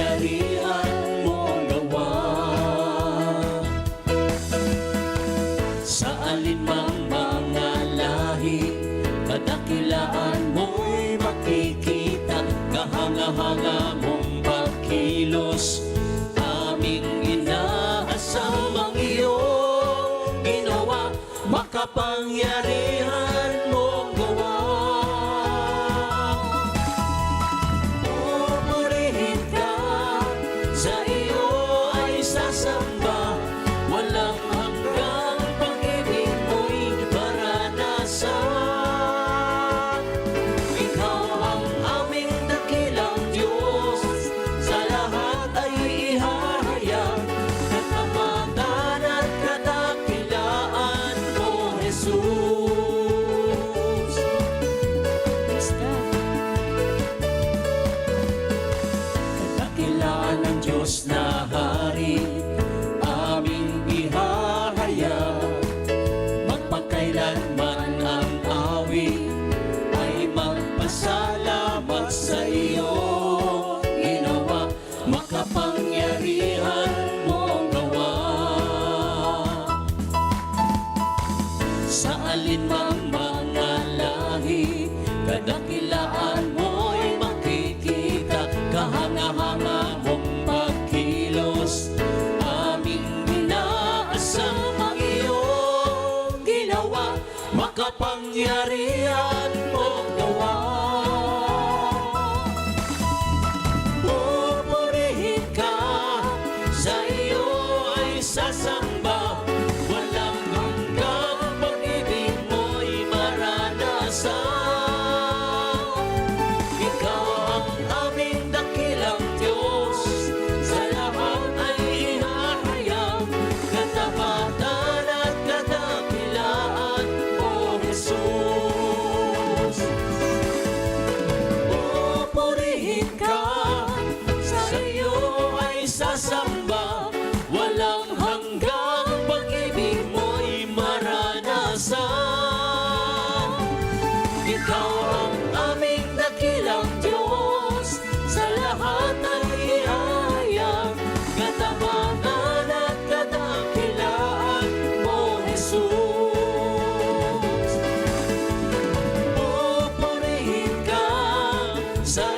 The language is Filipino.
kapangyarihan mong gawa. Sa alinmang mga lahi, kadakilaan mo'y makikita. Kahanga-hanga mong pagkilos, aming inaasam ang iyong ginawa. Makapangyarihan mong gawa. Pupurihin ka, sa iyo ay sasamba. Walang hanggang pag-ibig mo'y maranasan. Ikaw ang aming dakilang Diyos, sa lahat ay ihahayag. Katapatan at kadakilaan mo, Jesus. Kadakilaan ng Diyos na Hari, aming ihahayag. Magpakailanman ang awit ay magpasalamat sa iyo ginawa. Makapangyarihan mong gawa. Sa alinmang mga lahi, kadakilaan mo'y makikita. Kahanga-hanga mong pagkilos, aming inaasam ang iyong ginawa. Makapangyarihan mong gawa. Pupurihin ka, sa iyo ay sasamba. Walang hanggang pag-ibig mo'y maranasan. Ikaw ang aming dakilang Diyos, sa lahat ay ihahayag. Katapatan at kadakilaan mo, Jesus. Pupurihin ka, sa iyo ay sasamba. Walang hanggang pag-ibig mo'y maranasan. Ikaw ang aming dakilang Diyos, sa lahat ay ihahayag. Katapatan at kadakilaan mo, Jesus. Pupurihin ka, sa